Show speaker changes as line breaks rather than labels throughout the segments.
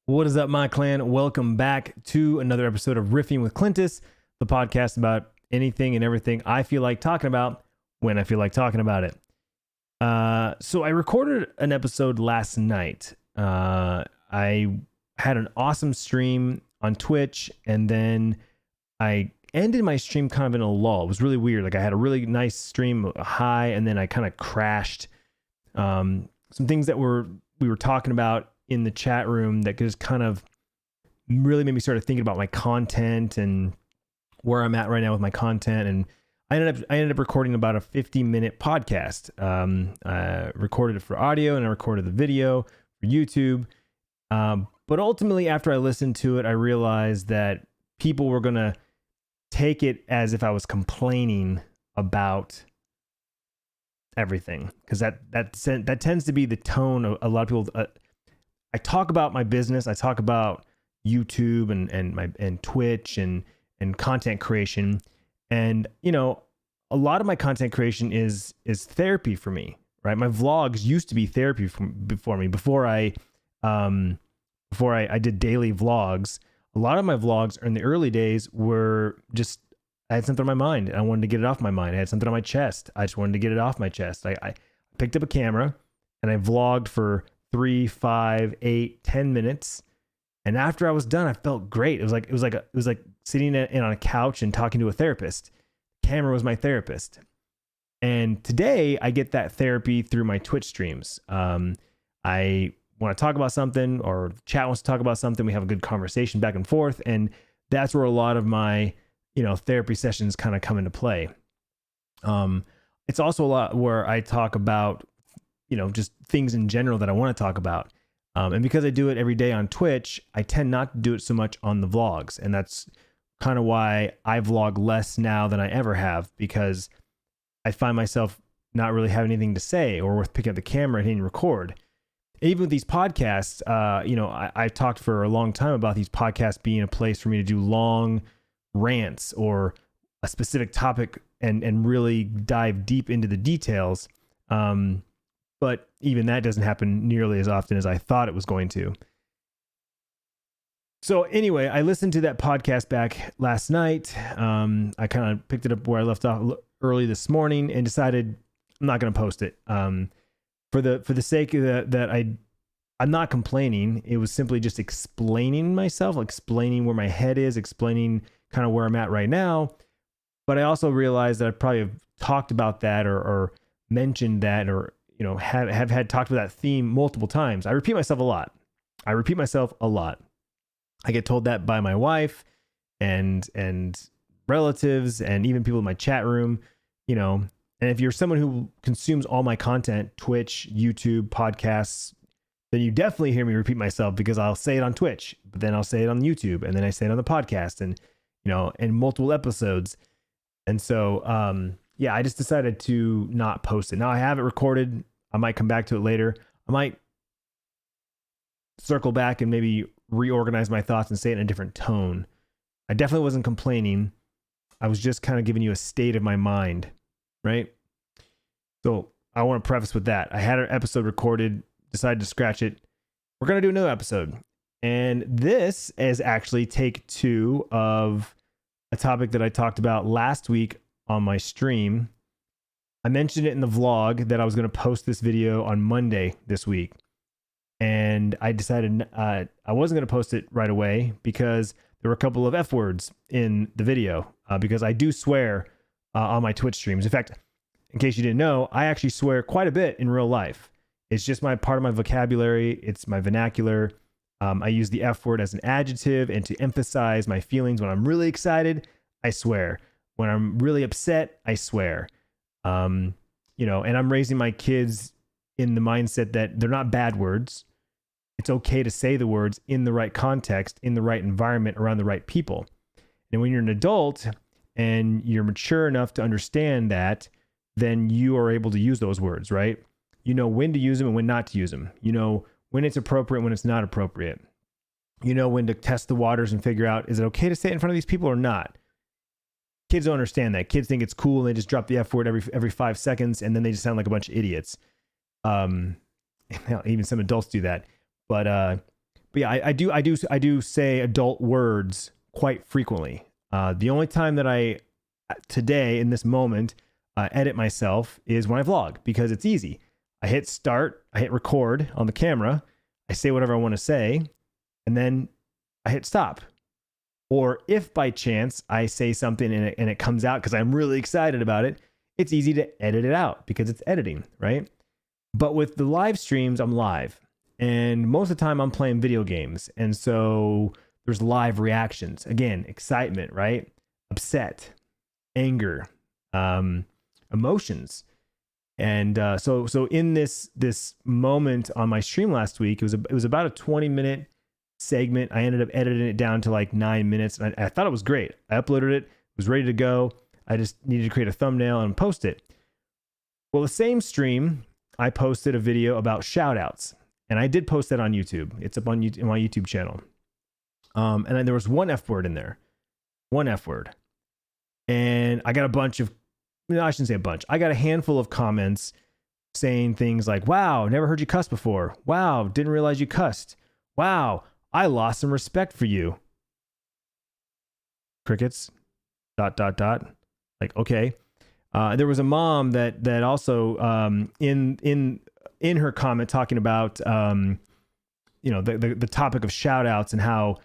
What is up, my clan? Welcome back to another episode of Riffing with Clintus, the podcast about anything and everything I feel like talking about when I feel like talking about it. So I recorded an episode last night. I had an awesome stream on Twitch, and then I ended my stream kind of in a lull. It was really weird. Like I had a really nice stream high, and then I kind of crashed. Some things that we were talking about in the chat room that just kind of really made me start thinking about my content and where I'm at right now with my content. And I ended up recording about a 50-minute podcast. I recorded it for audio and I recorded the video for YouTube. But ultimately, after I listened to it, I realized that people were going to take it as if I was complaining about everything, because that tends to be the tone of a lot of people. I talk about my business. I talk about YouTube and Twitch and content creation. And, you know, a lot of my content creation is therapy for me, right? My vlogs used to be therapy for me before I did daily vlogs. A lot of my vlogs in the early days were just, I had something on my mind. I wanted to get it off my mind. I had something on my chest. I just wanted to get it off my chest. I picked up a camera and I vlogged for 3, 5, 8, 10 minutes. And after I was done, I felt great. It was like sitting on a couch and talking to a therapist. Camera was my therapist. And today I get that therapy through my Twitch streams. I want to talk about something, or chat wants to talk about something. We have a good conversation back and forth. And that's where a lot of my, therapy sessions kind of come into play. It's also a lot where I talk about, just things in general that I want to talk about. And because I do it every day on Twitch, I tend not to do it so much on the vlogs. And that's kind of why I vlog less now than I ever have, because I find myself not really having anything to say or worth picking up the camera and hitting record. Even with these podcasts, I talked for a long time about these podcasts being a place for me to do long rants or a specific topic and really dive deep into the details. But even that doesn't happen nearly as often as I thought it was going to. So anyway, I listened to that podcast back last night. I kind of picked it up where I left off early this morning and decided I'm not going to post it. For the sake of that I'm not complaining. It was simply just explaining myself, explaining where my head is, explaining kind of where I'm at right now. But I also realized that I probably have talked about that or mentioned that, or have had talked about that theme multiple times. I repeat myself a lot. I get told that by my wife and relatives and even people in my chat room, and if you're someone who consumes all my content, Twitch, YouTube, podcasts, then you definitely hear me repeat myself, because I'll say it on Twitch, but then I'll say it on YouTube, and then I say it on the podcast, and, in multiple episodes. And so, I just decided to not post it. Now I have it recorded. I might come back to it later. I might circle back and maybe reorganize my thoughts and say it in a different tone. I definitely wasn't complaining. I was just kind of giving you a state of my mind, right? So I want to preface with that. I had an episode recorded, decided to scratch it. We're going to do another episode. And this is actually take 2 of a topic that I talked about last week on my stream. I mentioned it in the vlog that I was going to post this video on Monday this week. And I decided I wasn't going to post it right away because there were a couple of F words in the video, because I do swear on my Twitch streams. In fact, in case you didn't know, I actually swear quite a bit in real life. It's just part of my vocabulary. It's my vernacular. I use the F word as an adjective and to emphasize my feelings. When I'm really excited, I swear. When I'm really upset, I swear. And I'm raising my kids in the mindset that they're not bad words. It's okay to say the words in the right context, in the right environment, around the right people. And when you're an adult and you're mature enough to understand that, then you are able to use those words, right? You know when to use them and when not to use them. You know when it's appropriate, when it's not appropriate. You know when to test the waters and figure out, is it okay to say it in front of these people or not? Kids don't understand that. Kids think it's cool and they just drop the F word every 5 seconds, and then they just sound like a bunch of idiots. Even some adults do that. But But yeah, I do say adult words quite frequently. The only time that I today in this moment edit myself is when I vlog, because it's easy. I hit start, I hit record on the camera, I say whatever I want to say, and then I hit stop. Or if by chance I say something and it comes out because I'm really excited about it, it's easy to edit it out because it's editing, right? But with the live streams, I'm live. And most of the time I'm playing video games. And so there's live reactions. Again, excitement, right? Upset, anger, emotions. And so in this moment on my stream last week, it was about a 20-minute segment. I ended up editing it down to like 9 minutes. And I thought it was great. I uploaded it, was ready to go. I just needed to create a thumbnail and post it. Well, the same stream, I posted a video about shout outs. And I did post that on YouTube. It's up on my YouTube channel. And then there was one F word in there. One F word. And I got a bunch of, no, I shouldn't say a bunch. I got a handful of comments saying things like, wow, never heard you cuss before. Wow, didn't realize you cussed. Wow, I lost some respect for you. Crickets. ... Like, okay. There was a mom that also in her comment talking about the topic of shout outs and how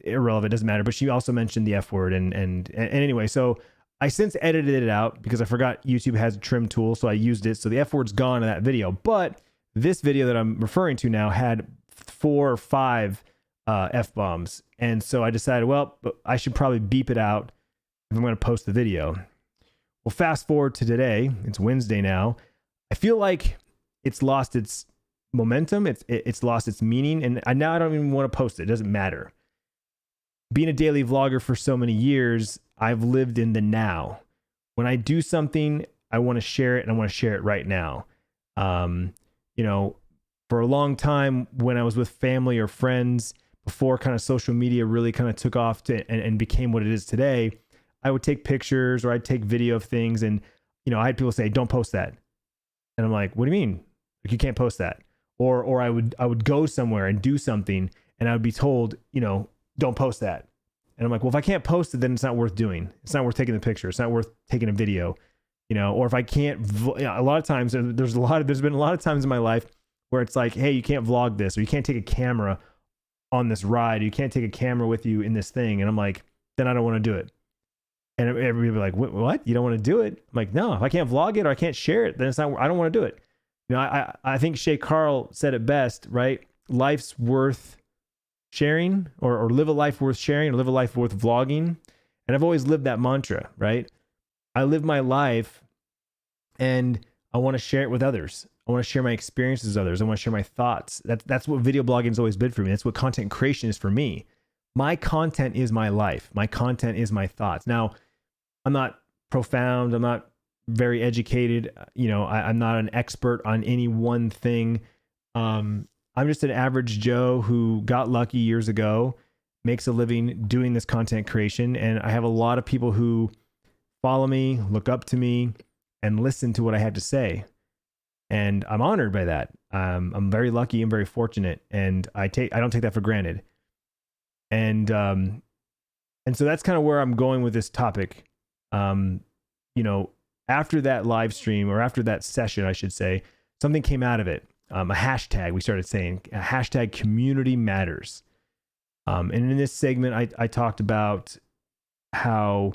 irrelevant, doesn't matter, but she also mentioned the F word and anyway, so I since edited it out because I forgot YouTube has a trim tool, so I used it, so the F word's gone in that video. But this video that I'm referring to now had 4 or 5 F bombs, and so I decided, well, I should probably beep it out if I'm going to post the video. Well, fast forward to today. It's Wednesday now. I feel like it's lost its momentum. It's lost its meaning. And now I don't even want to post it. It doesn't matter. Being a daily vlogger for so many years, I've lived in the now. When I do something, I want to share it, and I want to share it right now. For a long time when I was with family or friends, before kind of social media really kind of took off and became what it is today, I would take pictures or I'd take video of things, and I had people say, don't post that. And I'm like, what do you mean? Like, you can't post that. Or I would go somewhere and do something, and I would be told, don't post that. And I'm like, well, if I can't post it, then it's not worth doing. It's not worth taking the picture. It's not worth taking a video, or if I can't, a lot of times there's been a lot of times in my life where it's like, hey, you can't vlog this, or you can't take a camera on this ride. You can't take a camera with you in this thing. And I'm like, then I don't want to do it. And everybody would be like, what? You don't want to do it? I'm like, no, if I can't vlog it or I can't share it, then it's not, I don't want to do it. I think Shay Carl said it best, right? Life's worth sharing, or live a life worth sharing, or live a life worth vlogging. And I've always lived that mantra, right? I live my life and I want to share it with others. I want to share my experiences with others. I want to share my thoughts. That's what video blogging has always been for me. That's what content creation is for me. My content is my life. My content is my thoughts. Now, I'm not profound. I'm not very educated. I'm not an expert on any one thing. I'm just an average Joe who got lucky years ago, makes a living doing this content creation. And I have a lot of people who follow me, look up to me, and listen to what I have to say. And I'm honored by that. I'm very lucky and very fortunate. And I don't take that for granted. And so that's kind of where I'm going with this topic. After that live stream, or after that session, I should say, something came out of it. A hashtag, we started saying, a hashtag community matters. And in this segment, I talked about how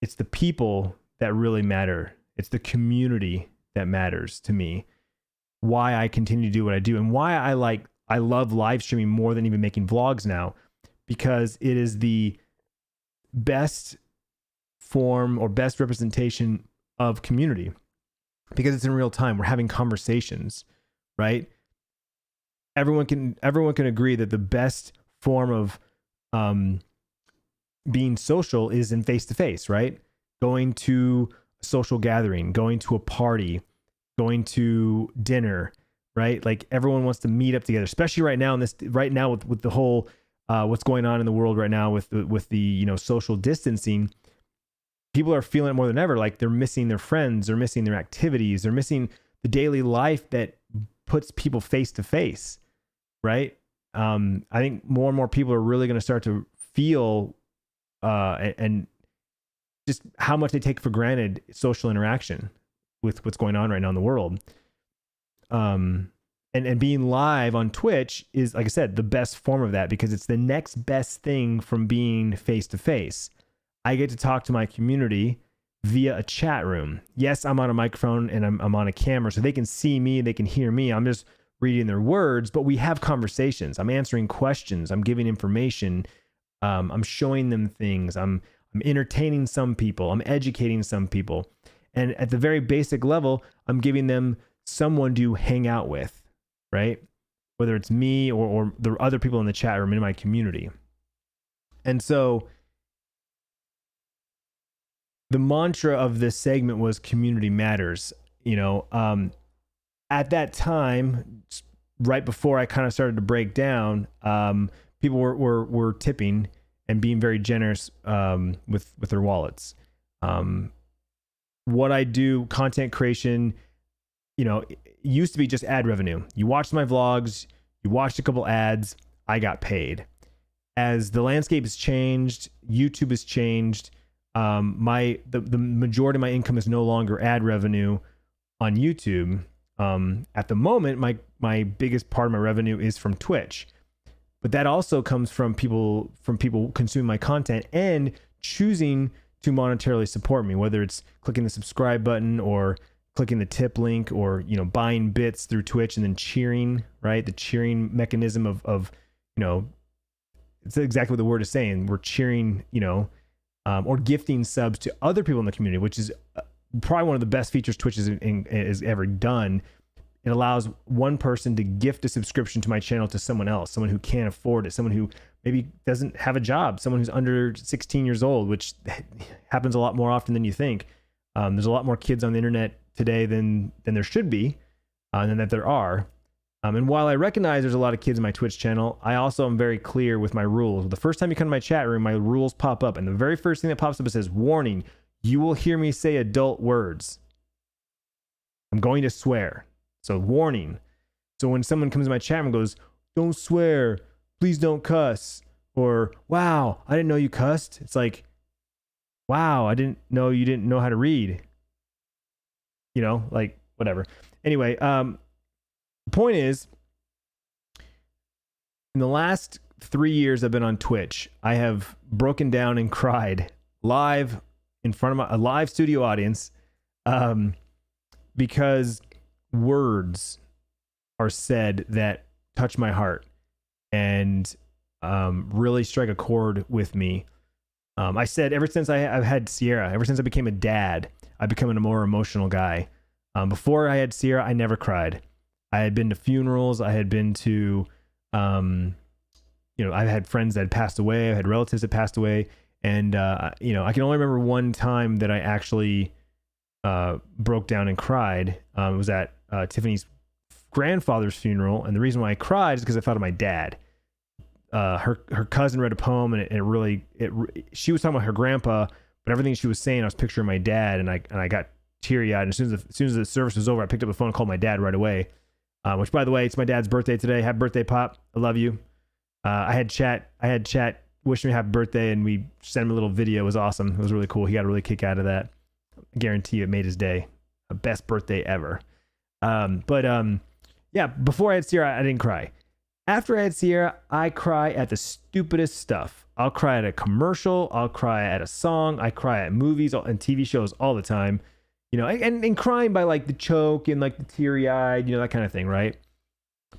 it's the people that really matter. It's the community that matters to me. Why I continue to do what I do, and why I love live streaming more than even making vlogs now, because it is the best form or best representation of community, because it's in real time. We're having conversations, right? Everyone can agree that the best form of being social is in face-to-face, right? Going to a social gathering, going to a party, going to dinner, right? Like, everyone wants to meet up together, especially right now with the whole what's going on in the world right now with the social distancing. People are feeling it more than ever. Like, they're missing their friends, they're missing their activities, they're missing the daily life that puts people face to face, right? I think more and more people are really going to start to feel and just how much they take for granted social interaction with what's going on right now in the world. And being live on Twitch is, like I said, the best form of that, because it's the next best thing from being face to face. I get to talk to my community via a chat room. Yes, I'm on a microphone and I'm on a camera, so they can see me, they can hear me. I'm just reading their words, but we have conversations. I'm answering questions. I'm giving information. I'm showing them things. I'm entertaining some people. I'm educating some people. And at the very basic level, I'm giving them someone to hang out with, right? Whether it's me or the other people in the chat room in my community. And so the mantra of this segment was community matters. At that time, right before I kind of started to break down, people were tipping and being very generous with their wallets. What I do, content creation, it used to be just ad revenue. You watched my vlogs, you watched a couple ads, I got paid. As the landscape has changed, YouTube has changed. The majority of my income is no longer ad revenue on YouTube. At the moment, my biggest part of my revenue is from Twitch, but that also comes from people consuming my content and choosing to monetarily support me, whether it's clicking the subscribe button or clicking the tip link, or buying bits through Twitch and then cheering, right? The cheering mechanism of it's exactly what the word is saying. We're cheering, or gifting subs to other people in the community, which is probably one of the best features Twitch has ever done. It allows one person to gift a subscription to my channel to someone else, someone who can't afford it, someone who maybe doesn't have a job, someone who's under 16 years old, which happens a lot more often than you think. There's a lot more kids on the internet today than there should be, and that there are. And while I recognize there's a lot of kids in my Twitch channel, I also am very clear with my rules. The first time you come to my chat room, my rules pop up, and the very first thing that pops up, it says, "Warning, you will hear me say adult words. I'm going to swear. So warning." So when someone comes to my chat and goes, "Don't swear, please don't cuss," or "Wow, I didn't know you cussed," it's like, wow, I didn't know you didn't know how to read. Like whatever. Anyway, the point is, in the last 3 years I've been on Twitch, I have broken down and cried live in front of a live studio audience, because words are said that touch my heart and really strike a chord with me. I said ever since I've had Sierra, ever since I became a dad, I've become a more emotional guy. Before I had Sierra, I never cried. I had been to funerals. I had been to, I had friends that had passed away. I had relatives that passed away. And, I can only remember one time that I actually broke down and cried. It was at Tiffany's grandfather's funeral. And the reason why I cried is because I thought of my dad. Her cousin read a poem, and she was talking about her grandpa, but everything she was saying, I was picturing my dad, and I got teary eyed. And as soon as the service was over, I picked up the phone and called my dad right away. Which, by the way, it's my dad's birthday today. Happy birthday, Pop! I love you. I had chat wishing me happy birthday, and we sent him a little video. It was awesome. It was really cool. He got a really kick out of that. I guarantee you, it made his day. Best birthday ever. Yeah. Before I had Sierra, I didn't cry. After I had Sierra, I cry at the stupidest stuff. I'll cry at a commercial. I'll cry at a song. I cry at movies and TV shows all the time. And crying by like the choke and like the teary-eyed, that kind of thing, right?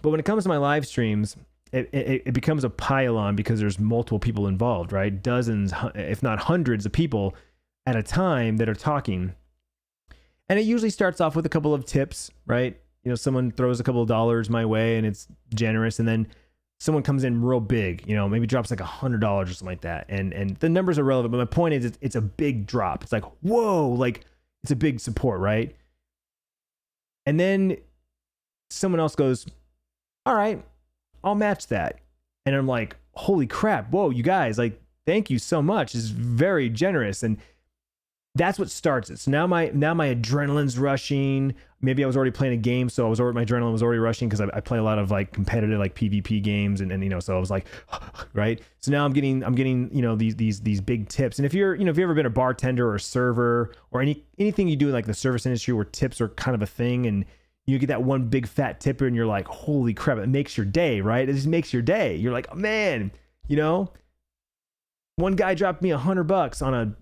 But when it comes to my live streams, it becomes a pile-on because there's multiple people involved, right? Dozens, if not hundreds of people at a time that are talking. And it usually starts off with a couple of tips, right? Someone throws a couple of dollars my way and it's generous. And then someone comes in real big, maybe drops like $100 or something like that. And the numbers are relevant, but my point is it's a big drop. It's like, whoa, like it's a big support, right? And then someone else goes, all right, I'll match that. And I'm like, holy crap. Whoa, you guys, like, thank you so much. It's very generous. And that's what starts it. So now my adrenaline's rushing. Maybe I was already playing a game, so my adrenaline was already rushing because I play a lot of like competitive like PvP games, and so I was like, right. So now I'm getting these big tips. And if you've ever been a bartender or a server or anything you do in like the service industry where tips are kind of a thing, and you get that one big fat tipper and you're like, holy crap, it makes your day, right? It just makes your day. You're like, oh, man, one guy dropped me $100 on a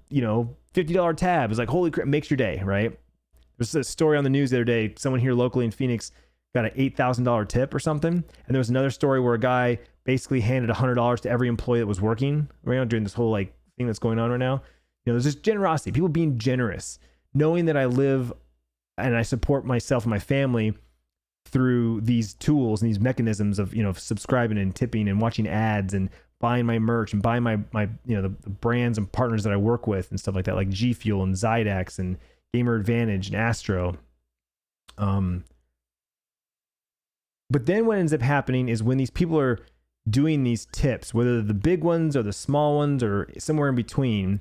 $50 tab. It's like, holy crap, makes your day, right? There's a story on the news the other day. Someone here locally in Phoenix got an $8,000 tip or something. And there was another story where a guy basically handed $100 to every employee that was working during this whole like thing that's going on right now. There's this generosity, people being generous, knowing that I live and I support myself and my family through these tools and these mechanisms of, subscribing and tipping and watching ads and buying my merch and buying my the brands and partners that I work with and stuff like that, like G Fuel and Zydex and Gamer Advantage and Astro. But then what ends up happening is when these people are doing these tips, whether they're the big ones or the small ones or somewhere in between,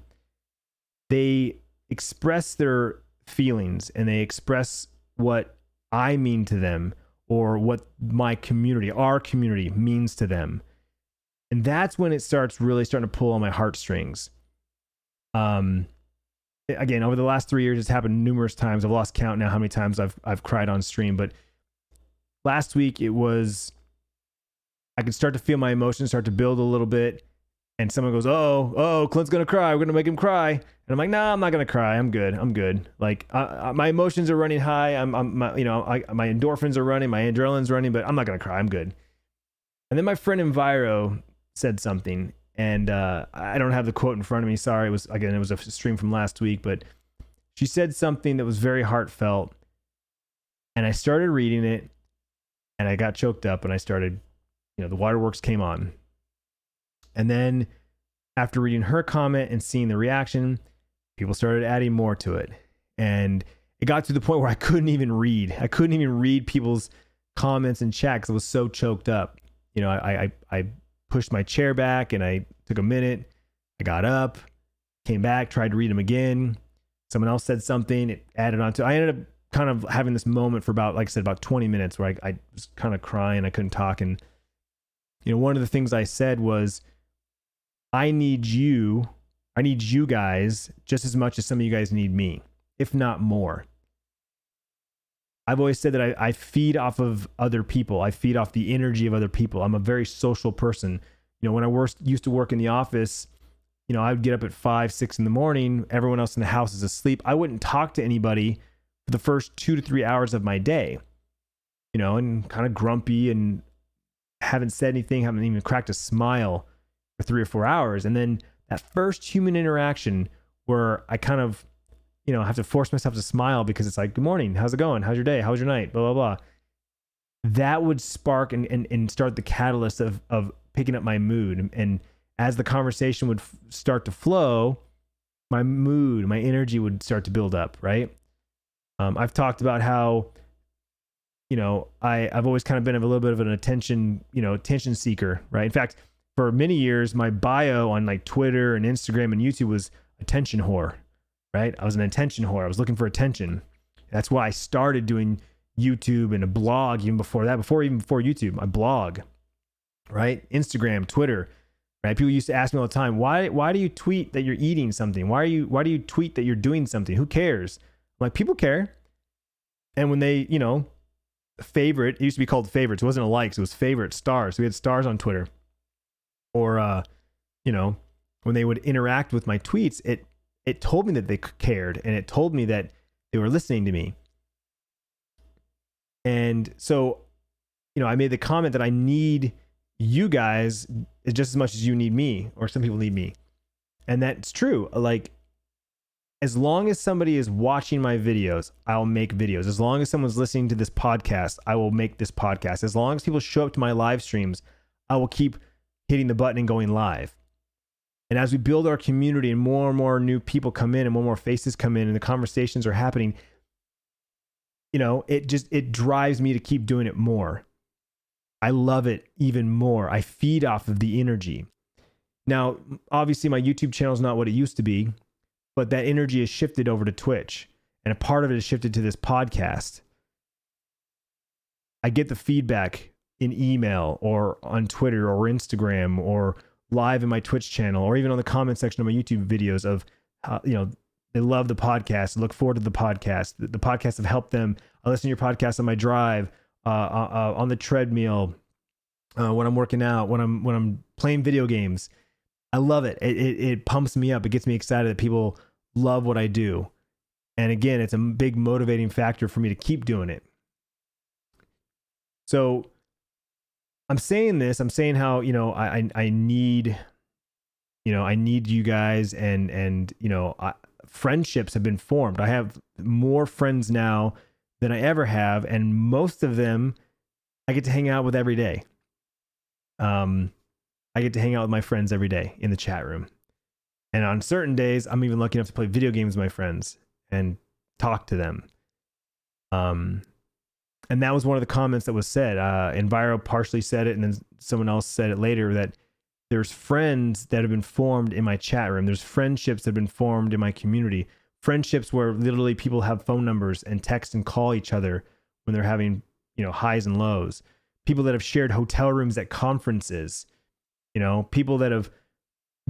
they express their feelings and they express what I mean to them or what my community, our community means to them. And that's when it starts really starting to pull on my heartstrings. Again, over the last 3 years, it's happened numerous times. I've lost count now how many times I've cried on stream. But last week I could start to feel my emotions start to build a little bit. And someone goes, oh, Clint's going to cry. We're going to make him cry. And I'm like, nah, I'm not going to cry. I'm good. Like my emotions are running high. My endorphins are running. My adrenaline's running, but I'm not going to cry. I'm good. And then my friend Enviro said something, and I don't have the quote in front of me. Sorry. It was a stream from last week, but she said something that was very heartfelt. And I started reading it and I got choked up and I started, the waterworks came on. And then after reading her comment and seeing the reaction, people started adding more to it. And it got to the point where I couldn't even read. I couldn't even read people's comments and chat because I was so choked up. I pushed my chair back and I took a minute. I got up, came back, tried to read them again. Someone else said something. It added on to. I ended up kind of having this moment for about 20 minutes where I was kind of crying. I couldn't talk. And, one of the things I said was, I need you guys just as much as some of you guys need me, if not more. I've always said that I feed off of other people. I feed off the energy of other people. I'm a very social person. When I used to work in the office, I would get up at 5, 6 in the morning. Everyone else in the house is asleep. I wouldn't talk to anybody for the first 2 to 3 hours of my day, and kind of grumpy and haven't said anything, haven't even cracked a smile for 3 or 4 hours. And then that first human interaction where I kind of, have to force myself to smile because it's like, good morning, how's it going? How's your day? How was your night? Blah, blah, blah. That would spark and start the catalyst of picking up my mood. And as the conversation would start to flow, my mood, my energy would start to build up, right? I've talked about how, I've always kind of been a little bit of an attention seeker, right? In fact, for many years, my bio on like Twitter and Instagram and YouTube was attention whore, right? I was an attention whore. I was looking for attention. That's why I started doing YouTube and a blog even before that, before YouTube, my blog, right? Instagram, Twitter, right? People used to ask me all the time, why do you tweet that you're eating something? Why do you tweet that you're doing something? Who cares? I'm like, people care. And when they, favorite, it used to be called favorites. It wasn't a likes, it was favorite stars. So we had stars on Twitter. Or, when they would interact with my tweets, it told me that they cared and it told me that they were listening to me. And so, I made the comment that I need you guys just as much as you need me, or some people need me. And that's true. Like, as long as somebody is watching my videos, I'll make videos. As long as someone's listening to this podcast, I will make this podcast. As long as people show up to my live streams, I will keep hitting the button and going live. And as we build our community and more new people come in and more faces come in and the conversations are happening, it drives me to keep doing it more. I love it even more. I feed off of the energy. Now, obviously my YouTube channel is not what it used to be. but that energy is shifted over to Twitch, and a part of it is shifted to this podcast. I get the feedback in email or on Twitter or Instagram or live in my Twitch channel or even on the comment section of my YouTube videos of how, they love the podcast, look forward to the podcast. The podcasts have helped them. I listen to your podcast on my drive, on the treadmill, when I'm working out, when I'm playing video games. I love it. It pumps me up. It gets me excited that people love what I do. And again, it's a big motivating factor for me to keep doing it. So I'm saying this, I'm saying how, I need you guys, and friendships have been formed. I have more friends now than I ever have. And most of them I get to hang out with every day. I get to hang out with my friends every day in the chat room. And on certain days, I'm even lucky enough to play video games with my friends and talk to them. And that was one of the comments that was said. Enviro partially said it, and then someone else said it later, that there's friends that have been formed in my chat room. There's friendships that have been formed in my community. Friendships where literally people have phone numbers and text and call each other when they're having, highs and lows. People that have shared hotel rooms at conferences. People that have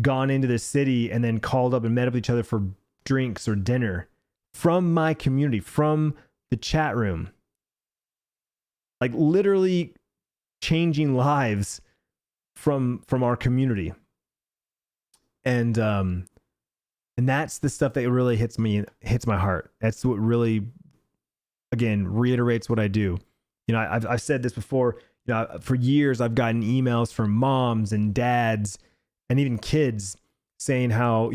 gone into the city and then called up and met up with each other for drinks or dinner from my community, from the chat room. Like literally changing lives from our community. And that's the stuff that really hits my heart. That's what really, again, reiterates what I do. I've said this before, for years I've gotten emails from moms and dads and even kids saying how,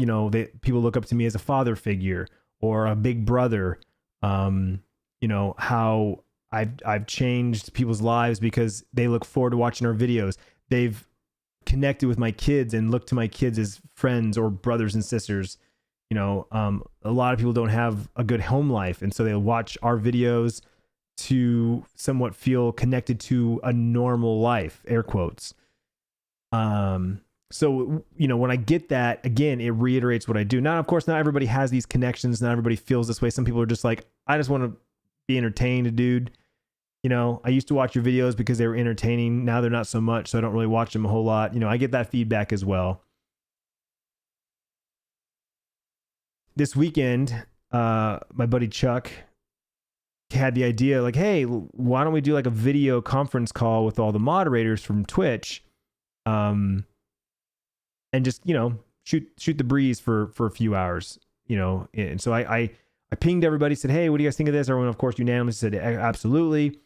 people look up to me as a father figure or a big brother. How I've changed people's lives because they look forward to watching our videos. They've connected with my kids and look to my kids as friends or brothers and sisters. A lot of people don't have a good home life, and so they watch our videos to somewhat feel connected to a normal life, air quotes. So, when I get that, again, it reiterates what I do. Now, of course, not everybody has these connections. Not everybody feels this way. Some people are just like, I just want to be entertained, dude. I used to watch your videos because they were entertaining. Now they're not so much, so I don't really watch them a whole lot. I get that feedback as well. This weekend, my buddy Chuck had the idea, like, hey, why don't we do like a video conference call with all the moderators from Twitch, and just shoot the breeze for a few hours, And so I pinged everybody, said, hey, what do you guys think of this? Everyone, of course, unanimously said absolutely.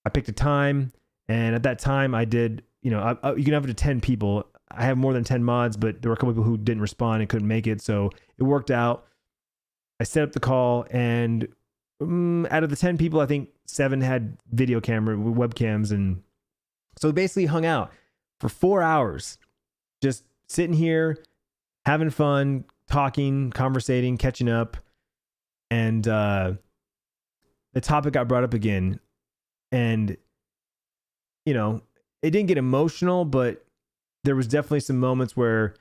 I picked a time, and at that time I did, you can have it to 10 people. I have more than 10 mods, but there were a couple people who didn't respond and couldn't make it, so it worked out. I set up the call, and out of the 10 people, I think 7 had video camera webcams, and so we basically hung out for 4 hours, just sitting here, having fun, talking, conversating, catching up, and the topic got brought up again, and it didn't get emotional, but there was definitely some moments where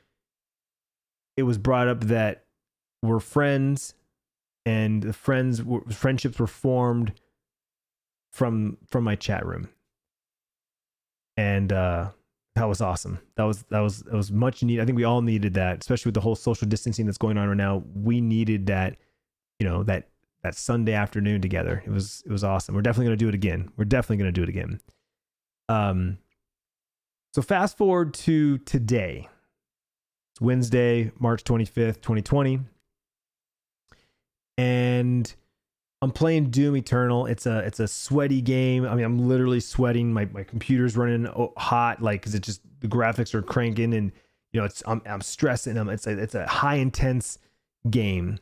it was brought up that we're friends, and the friendships were formed from my chat room, and that was awesome. That was much needed. I think we all needed that, especially with the whole social distancing that's going on right now. We needed that, that Sunday afternoon together. It was awesome. We're definitely going to do it again. So fast forward to today. It's Wednesday, March 25th, 2020. And I'm playing Doom Eternal. It's a sweaty game. I mean, I'm literally sweating. My computer's running hot, like, cause it's just, the graphics are cranking, and I'm stressing. It's a high intense game.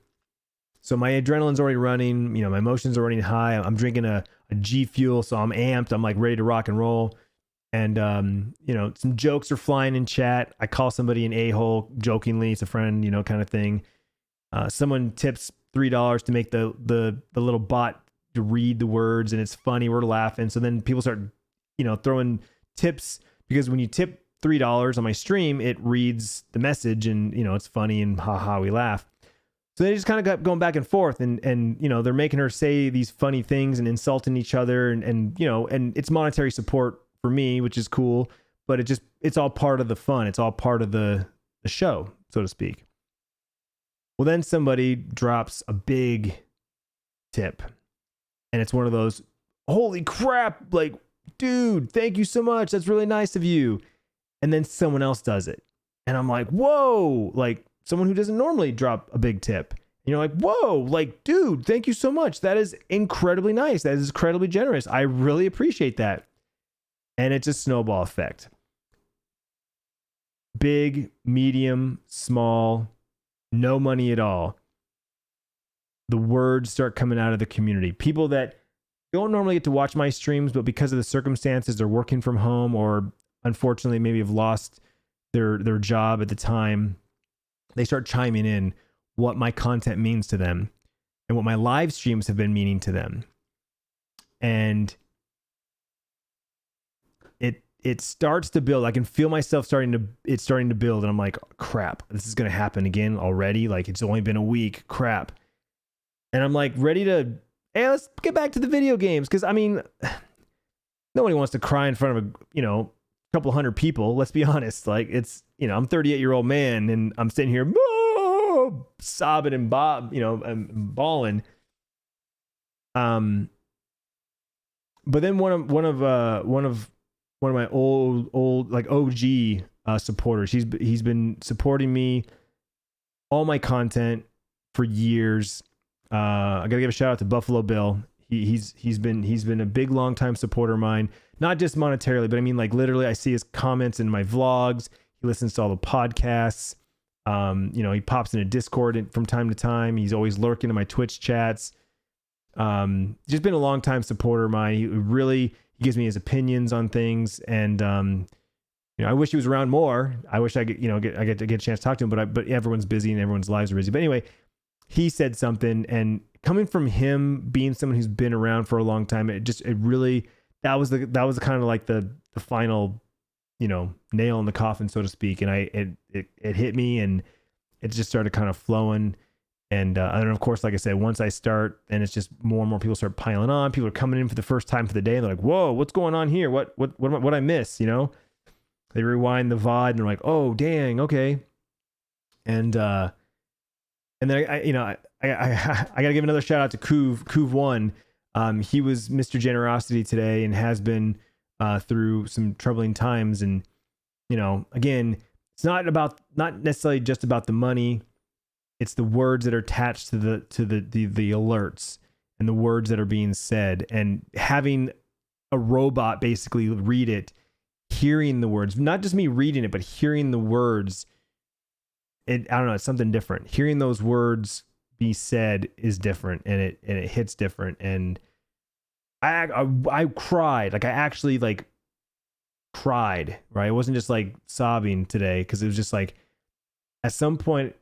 So my adrenaline's already running, my emotions are running high. I'm drinking a G Fuel, so I'm amped. I'm like ready to rock and roll. And, some jokes are flying in chat. I call somebody an a-hole jokingly. It's a friend, kind of thing. Someone tips $3 to make the little bot to read the words, and it's funny. We're laughing. So then people start, throwing tips, because when you tip $3 on my stream, it reads the message, and, it's funny, and haha, we laugh. So they just kind of got going back and forth, and you know, they're making her say these funny things and insulting each other, and you know, and it's monetary support for me, which is cool, but it's all part of the fun. It's all part of the show, so to speak. Well, then somebody drops a big tip, and it's one of those, holy crap, like, dude, thank you so much. That's really nice of you. And then someone else does it. And I'm like, whoa, like someone who doesn't normally drop a big tip. And you're like, whoa, like, dude, thank you so much. That is incredibly nice. That is incredibly generous. I really appreciate that. And it's a snowball effect. Big, medium, small, no money at all. The words start coming out of the community. People that don't normally get to watch my streams, but because of the circumstances, they're working from home or unfortunately maybe have lost their job at the time. They start chiming in what my content means to them and what my live streams have been meaning to them. And it starts to build. I can feel myself starting to build, and I'm like, crap, this is going to happen again already. Like, it's only been a week, crap. And I'm like ready to, hey, let's get back to the video games. Cause I mean, nobody wants to cry in front of a couple hundred people. Let's be honest. Like, it's, I'm 38-year-old man and I'm sitting here sobbing and and bawling. But then one of my old like OG supporters, he's been supporting me, all my content for years. I gotta give a shout out to Buffalo Bill. He's been a big long time supporter of mine, not just monetarily, but I mean, like, literally I see his comments in my vlogs. He listens to all the podcasts. He pops in a Discord from time to time. He's always lurking in my Twitch chats. Just been a long time supporter of mine. He gives me his opinions on things, and I wish he was around more. I wish I get a chance to talk to him, but everyone's busy and everyone's lives are busy. But anyway, he said something, and coming from him, being someone who's been around for a long time, that was kind of like the final, nail in the coffin, so to speak. And it hit me, and it just started kind of flowing. And of course, like I said, once I start, and it's just more and more people start piling on. People are coming in for the first time for the day. And they're like, whoa, what's going on here? What I miss? They rewind the VOD and they're like, oh, dang. Okay. And then I gotta give another shout out to Kuv1. He was Mr. Generosity today and has been through some troubling times. And again, it's not necessarily just about the money. It's the words that are attached to the alerts and the words that are being said, and having a robot basically read it, hearing the words, not just me reading it, but hearing the words. I don't know, it's something different. Hearing those words be said is different, and it hits different. And I cried. Like, I actually cried, right? It wasn't just like sobbing today, because it was just like, at some point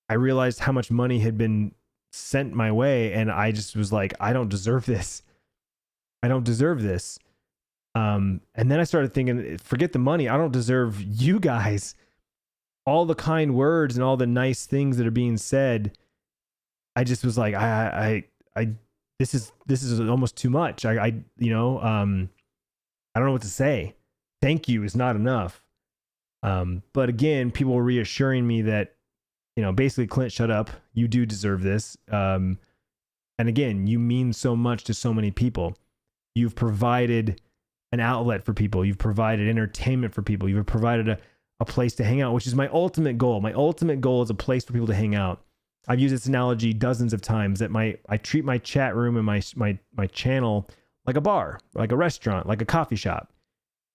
I realized how much money had been sent my way, and I just was like, I don't deserve this. I don't deserve this. And then I started thinking, forget the money. I don't deserve you guys. All the kind words and all the nice things that are being said. I just was like, this is almost too much. I don't know what to say. Thank you is not enough. But again, people were reassuring me that, basically, Clint, shut up. You do deserve this. And again, you mean so much to so many people. You've provided an outlet for people. You've provided entertainment for people. You've provided a place to hang out, which is my ultimate goal. My ultimate goal is a place for people to hang out. I've used this analogy dozens of times, that I treat my chat room and my channel like a bar, like a restaurant, like a coffee shop.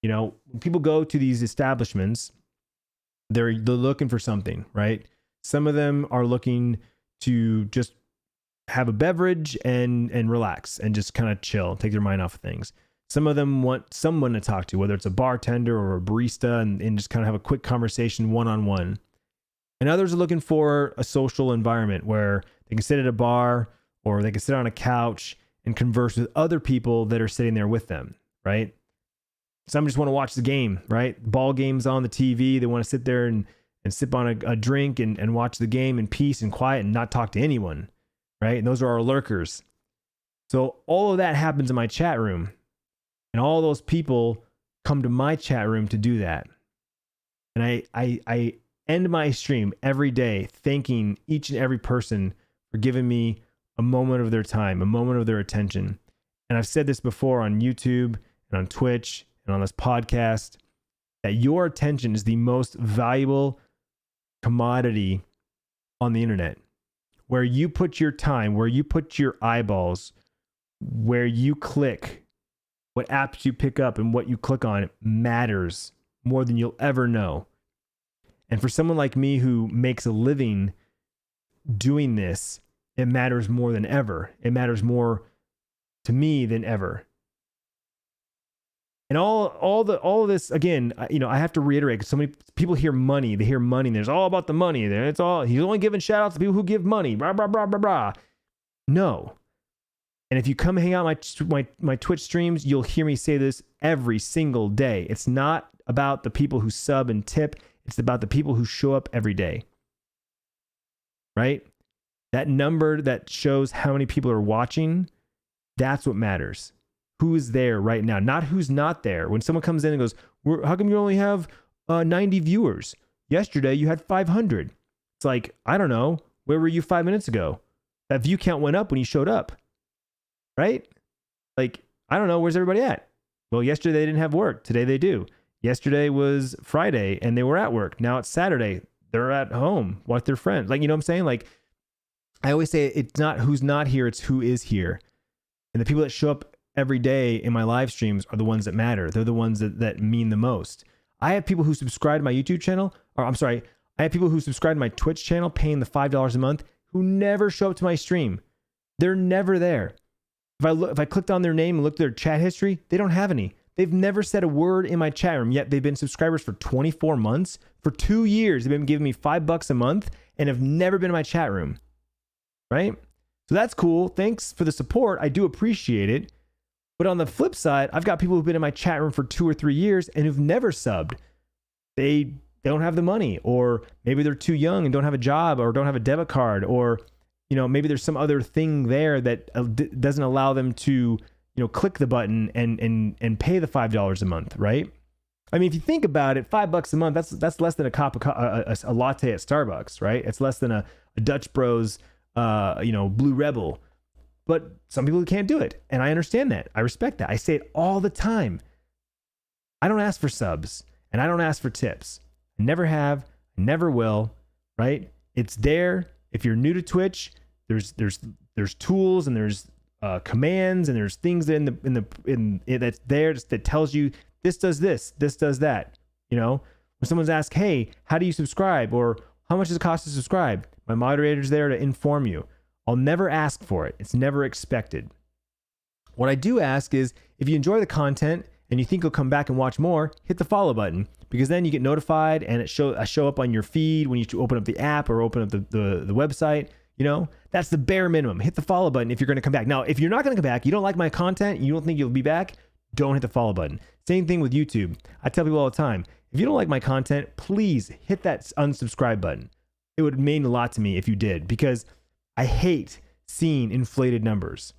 When people go to these establishments, they're looking for something, right? Some of them are looking to just have a beverage and relax and just kind of chill, take their mind off of things. Some of them want someone to talk to, whether it's a bartender or a barista, and just kind of have a quick conversation one-on-one. And others are looking for a social environment where they can sit at a bar, or they can sit on a couch and converse with other people that are sitting there with them, right? Some just want to watch the game, right? Ball games on the TV. They want to sit there and and sip on a drink and watch the game in peace and quiet and not talk to anyone, right? And those are our lurkers. So all of that happens in my chat room. And all those people come to my chat room to do that. And I end my stream every day thanking each and every person for giving me a moment of their time, a moment of their attention. And I've said this before on YouTube and on Twitch and on this podcast, that your attention is the most valuable commodity on the internet. Where you put your time, where you put your eyeballs, where you click, what apps you pick up and what you click on matters more than you'll ever know. And for someone like me who makes a living doing this, it matters more than ever. It matters more to me than ever. And all of this, again, I have to reiterate, because so many people hear money. They hear money, and there's all about the money. It's all, he's only giving shout outs to people who give money. Blah, blah, blah, blah, blah. No. And if you come hang out my Twitch streams, you'll hear me say this every single day. It's not about the people who sub and tip. It's about the people who show up every day. Right? That number that shows how many people are watching, that's what matters. Who is there right now, not who's not there. When someone comes in and goes, how come you only have 90 viewers? Yesterday you had 500. It's like, I don't know. Where were you 5 minutes ago? That view count went up when you showed up. Right? Like, I don't know. Where's everybody at? Well, yesterday they didn't have work. Today they do. Yesterday was Friday and they were at work. Now it's Saturday. They're at home with their friends. Like, you know what I'm saying? Like, I always say it's not who's not here. It's who is here. And the people that show up every day in my live streams are the ones that matter. They're the ones that mean the most. I have people who subscribe to my YouTube channel, I have people who subscribe to my Twitch channel paying the $5 a month who never show up to my stream. They're never there. If I clicked on their name and looked at their chat history, they don't have any. They've never said a word in my chat room, yet they've been subscribers for 24 months. For 2 years, they've been giving me $5 a month and have never been in my chat room. Right? So that's cool. Thanks for the support. I do appreciate it. But on the flip side, I've got people who've been in my chat room for 2 or 3 years and who've never subbed. They don't have the money, or maybe they're too young and don't have a job, or don't have a debit card, or maybe there's some other thing there that doesn't allow them to click the button and pay the $5 a month, right? I mean, if you think about it, $5 a month, that's less than a cup of a latte at Starbucks, right? It's less than a Dutch Bros, Blue Rebel. But some people can't do it. And I understand that. I respect that. I say it all the time. I don't ask for subs and I don't ask for tips. I never have, never will, right? It's there. If you're new to Twitch, there's tools and there's commands and there's things that's there that tells you this does this does that. When someone's asked, hey, how do you subscribe? Or how much does it cost to subscribe? My moderator's there to inform you. I'll never ask for it. It's never expected. What I do ask is, if you enjoy the content and you think you'll come back and watch more, hit the follow button, because then you get notified and I show up on your feed when you open up the app or open up the website. That's the bare minimum. Hit the follow button if you're going to come back. Now, if you're not going to come back, you don't like my content, you don't think you'll be back, don't hit the follow button. Same thing with YouTube. I tell people all the time, if you don't like my content, please hit that unsubscribe button. It would mean a lot to me if you did, because I hate seeing inflated numbers.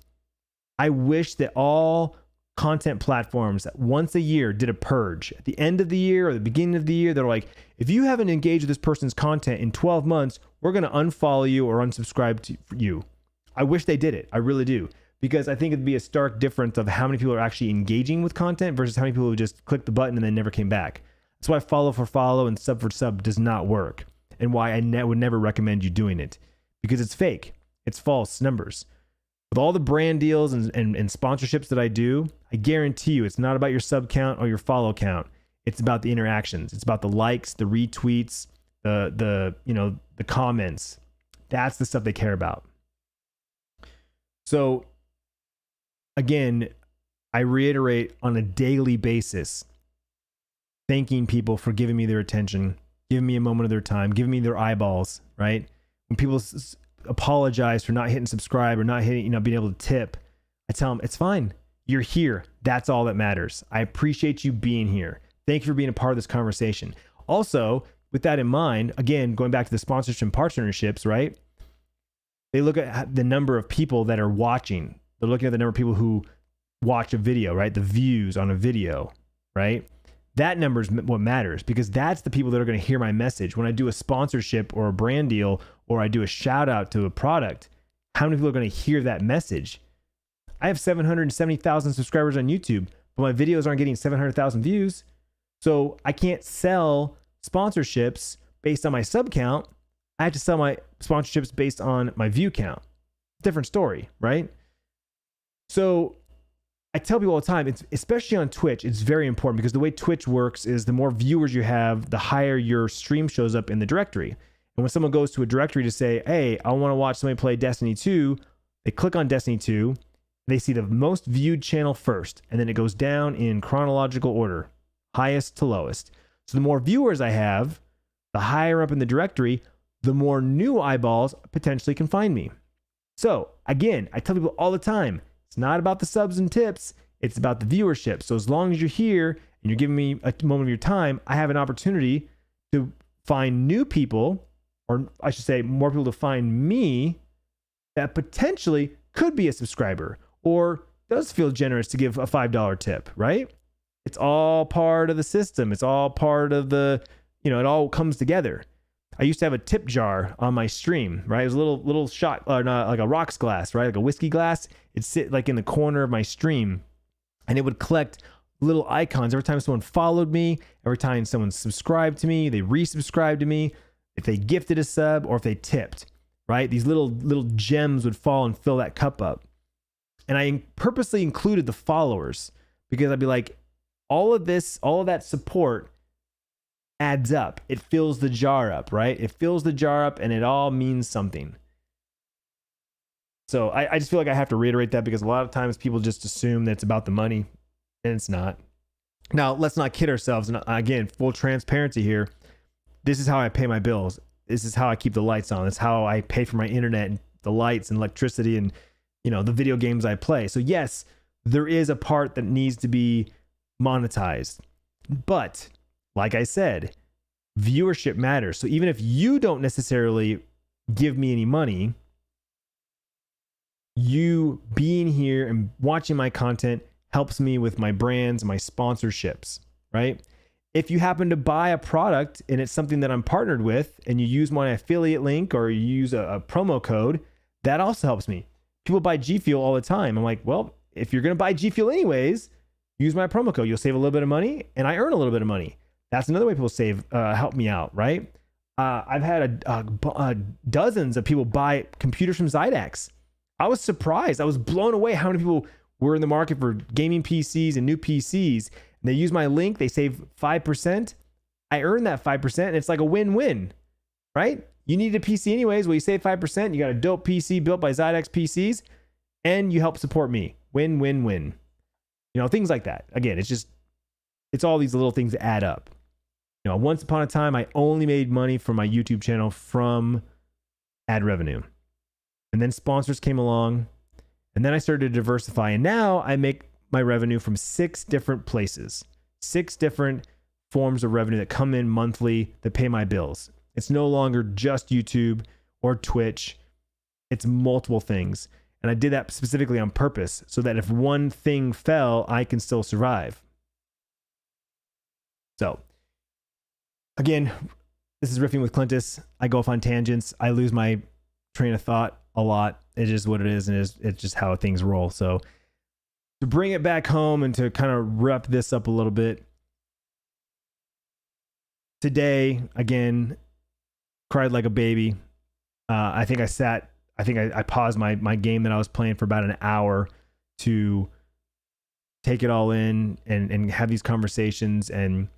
I wish that all content platforms once a year did a purge. At the end of the year or the beginning of the year, they're like, if you haven't engaged with this person's content in 12 months, we're going to unfollow you or unsubscribe to you. I wish they did it. I really do. Because I think it'd be a stark difference of how many people are actually engaging with content versus how many people who just clicked the button and then never came back. That's why follow for follow and sub for sub does not work. And why I would never recommend you doing it. Because it's fake. It's false numbers. With all the brand deals and sponsorships that I do, I guarantee you it's not about your sub count or your follow count. It's about the interactions. It's about the likes, the retweets, the comments. That's the stuff they care about. So again, I reiterate on a daily basis, thanking people for giving me their attention, giving me a moment of their time, giving me their eyeballs, right? When people apologize for not hitting subscribe or not hitting, being able to tip, I tell them, it's fine. You're here. That's all that matters. I appreciate you being here. Thank you for being a part of this conversation. Also, with that in mind, again, going back to the sponsorship and partnerships, right? They look at the number of people that are watching. They're looking at the number of people who watch a video, right? The views on a video, right? That number is what matters, because that's the people that are going to hear my message. When I do a sponsorship or a brand deal, or I do a shout out to a product, how many people are going to hear that message? I have 770,000 subscribers on YouTube, but my videos aren't getting 700,000 views. So I can't sell sponsorships based on my sub count. I have to sell my sponsorships based on my view count. Different story, right? So I tell people all the time, it's especially on Twitch, it's very important, because the way Twitch works is the more viewers you have, the higher your stream shows up in the directory. And when someone goes to a directory to say, hey, I want to watch somebody play Destiny 2, they click on Destiny 2, they see the most viewed channel first, and then it goes down in chronological order, highest to lowest. So the more viewers I have, the higher up in the directory, the more new eyeballs potentially can find me. So again, I tell people all the time, it's not about the subs and tips, it's about the viewership. So as long as you're here and you're giving me a moment of your time, I have an opportunity to find new people, or I should say more people to find me that potentially could be a subscriber or does feel generous to give a $5 tip, right? It's all part of the system. It's all part of the, it all comes together. I used to have a tip jar on my stream, right? It was a little shot, or not, like a rocks glass, right? Like a whiskey glass. It'd sit like in the corner of my stream, and it would collect little icons every time someone followed me, every time someone subscribed to me, they resubscribed to me, if they gifted a sub, or if they tipped, right? These little gems would fall and fill that cup up. And I purposely included the followers, because I'd be like, all of that support adds up. It fills the jar up, right? It fills the jar up, and it all means something. So I just feel like I have to reiterate that, because a lot of times people just assume that it's about the money, and it's not. Now, let's not kid ourselves. And again, full transparency here. This is how I pay my bills. This is how I keep the lights on. This is how I pay for my internet and the lights and electricity and, the video games I play. So yes, there is a part that needs to be monetized. But like I said, viewership matters. So even if you don't necessarily give me any money, you being here and watching my content helps me with my brands, my sponsorships, right? If you happen to buy a product and it's something that I'm partnered with, and you use my affiliate link or you use a promo code, that also helps me. People buy G Fuel all the time. I'm like, well, if you're going to buy G Fuel anyways, use my promo code. You'll save a little bit of money, and I earn a little bit of money. That's another way people help me out, right? I've had dozens of people buy computers from Zydex. I was surprised. I was blown away how many people were in the market for gaming PCs and new PCs. And they use my link. They save 5%. I earn that 5%, and it's like a win-win, right? You need a PC anyways. Well, you save 5%. You got a dope PC built by Zydex PCs, and you help support me. Win-win-win. Things like that. Again, it's all these little things that add up. Once upon a time, I only made money from my YouTube channel from ad revenue. And then sponsors came along, and then I started to diversify. And now I make my revenue from 6 different places, 6 different forms of revenue that come in monthly that pay my bills. It's no longer just YouTube or Twitch. It's multiple things. And I did that specifically on purpose, so that if one thing fell, I can still survive. So again, this is Riffing with Clintus. I go off on tangents. I lose my train of thought a lot. It is what it is, and it's just how things roll. So to bring it back home and to kind of wrap this up a little bit, today, again, cried like a baby. I think I paused my game that I was playing for about an hour to take it all in and have these conversations. And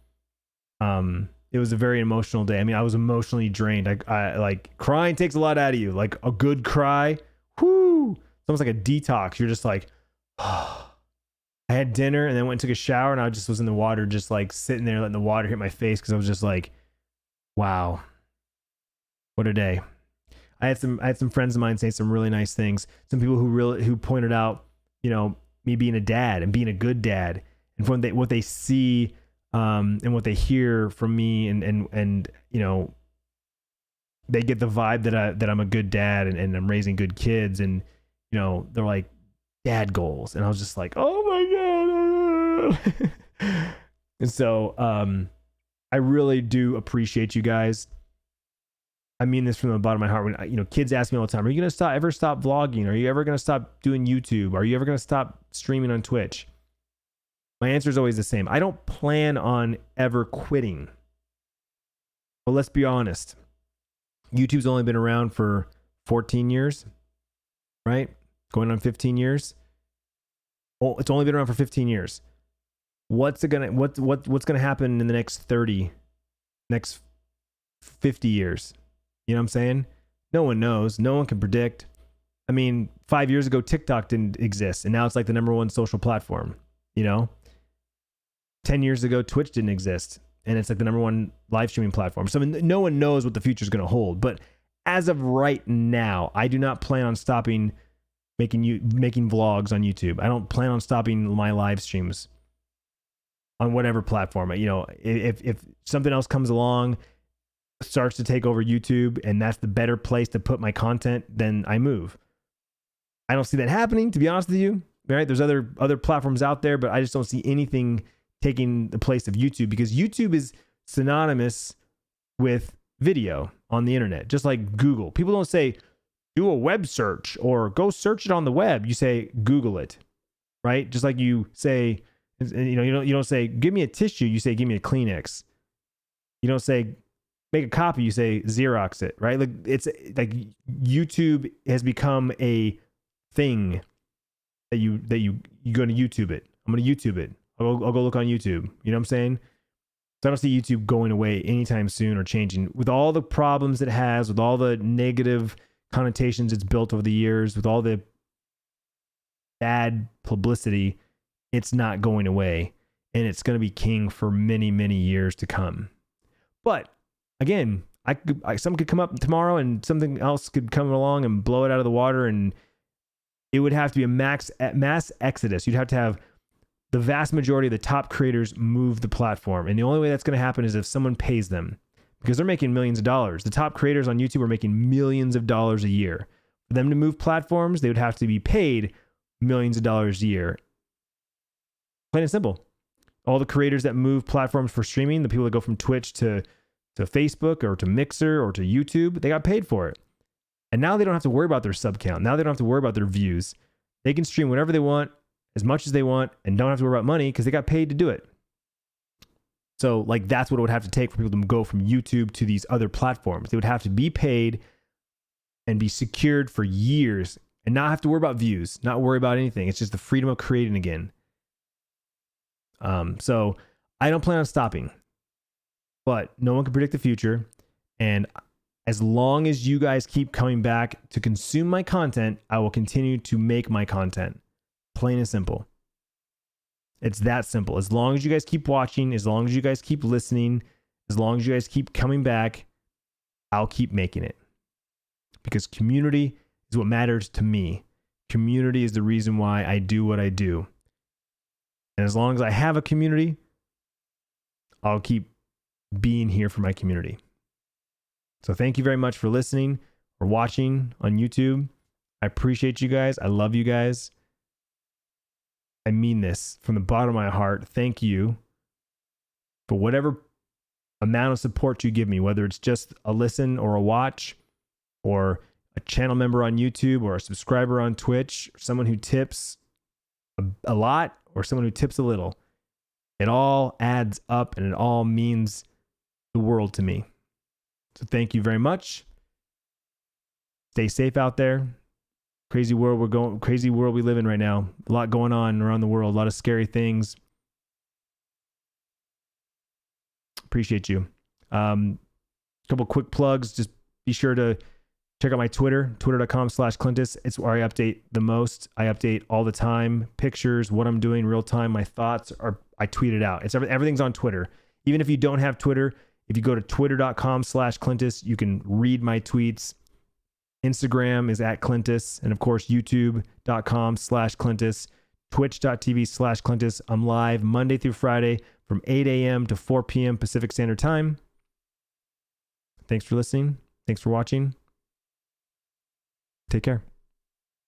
it was a very emotional day. I mean, I was emotionally drained. I like, crying takes a lot out of you. Like a good cry, whoo, it's almost like a detox. You're just like, oh. I had dinner and then went and took a shower, and I just was in the water, just like sitting there letting the water hit my face, because I was just like, wow, what a day. I had some friends of mine say some really nice things. Some people who pointed out, me being a dad and being a good dad, and from what they see and what they hear from me, and you know, they get the vibe that I'm a good dad and I'm raising good kids, and you know, they're like dad goals, and I was just like, oh my god. And so I really do appreciate you guys. I mean this from the bottom of my heart. When, you know, kids ask me all the time, are you going to ever stop vlogging? Are you ever going to stop doing YouTube? Are you ever going to stop streaming on Twitch? My answer is always the same. I don't plan on ever quitting. But let's be honest. YouTube's only been around for 14 years, right? Going on 15 years. Oh, it's only been around for 15 years. What's gonna happen in the next 30, next 50 years? You know what I'm saying? No one knows. No one can predict. I mean, 5 years ago, TikTok didn't exist, and now it's like the number one social platform. You know, 10 years ago, Twitch didn't exist, and it's like the number one live streaming platform. So I mean, no one knows what the future is going to hold. But as of right now, I do not plan on stopping making vlogs on YouTube. I don't plan on stopping my live streams on whatever platform. You know, if something else comes along, starts to take over YouTube, and that's the better place to put my content, then I move. I don't see that happening, to be honest with you. Right? There's other platforms out there, but I just don't see anything taking the place of YouTube, because YouTube is synonymous with video on the internet, just like Google. People don't say do a web search or go search it on the web. You say Google it, right? Just like you say, you know, you don't say give me a tissue. You say give me a Kleenex. You don't say make a copy. You say Xerox it, right? Like it's like YouTube has become a thing that you go to YouTube it. I'm going to YouTube it. I'll go look on YouTube. You know what I'm saying? So I don't see YouTube going away anytime soon or changing. With all the problems it has, with all the negative connotations it's built over the years, with all the bad publicity, it's not going away. And it's going to be king for many, many years to come. But again, something could come up tomorrow and something else could come along and blow it out of the water, and it would have to be a mass exodus. You'd have to have the vast majority of the top creators move the platform. And the only way that's going to happen is if someone pays them, because they're making millions of dollars. The top creators on YouTube are making millions of dollars a year. For them to move platforms, they would have to be paid millions of dollars a year. Plain and simple. All the creators that move platforms for streaming, the people that go from Twitch to Facebook or to Mixer or to YouTube, they got paid for it. And now they don't have to worry about their sub count. Now they don't have to worry about their views. They can stream whenever they want, as much as they want, and don't have to worry about money because they got paid to do it. So like that's what it would have to take for people to go from YouTube to these other platforms. They would have to be paid and be secured for years and not have to worry about views, not worry about anything. It's just the freedom of creating again. So I don't plan on stopping, but no one can predict the future. And as long as you guys keep coming back to consume my content, I will continue to make my content. Plain and simple. It's that simple. As long as you guys keep watching, as long as you guys keep listening, as long as you guys keep coming back, I'll keep making it. Because community is what matters to me. Community is the reason why I do what I do. And as long as I have a community, I'll keep being here for my community. So thank you very much for listening or watching on YouTube. I appreciate you guys. I love you guys. I mean this from the bottom of my heart. Thank you for whatever amount of support you give me, whether it's just a listen or a watch or a channel member on YouTube or a subscriber on Twitch, or someone who tips a lot or someone who tips a little. It all adds up and it all means the world to me. So thank you very much. Stay safe out there. Crazy world we live in right now. A lot going on around the world, a lot of scary things. Appreciate you. A couple quick plugs. Just be sure to check out my Twitter, twitter.com/Clintus. It's where I update the most. I update all the time, pictures, what I'm doing real time, my thoughts, I tweet it out. Everything's on Twitter. Even if you don't have Twitter, if you go to twitter.com/Clintus, you can read my tweets. Instagram is @Clintus, and of course, youtube.com/Clintus. twitch.tv/Clintus. I'm live Monday through Friday from 8 a.m. to 4 p.m. Pacific Standard Time. Thanks for listening. Thanks for watching. Take care.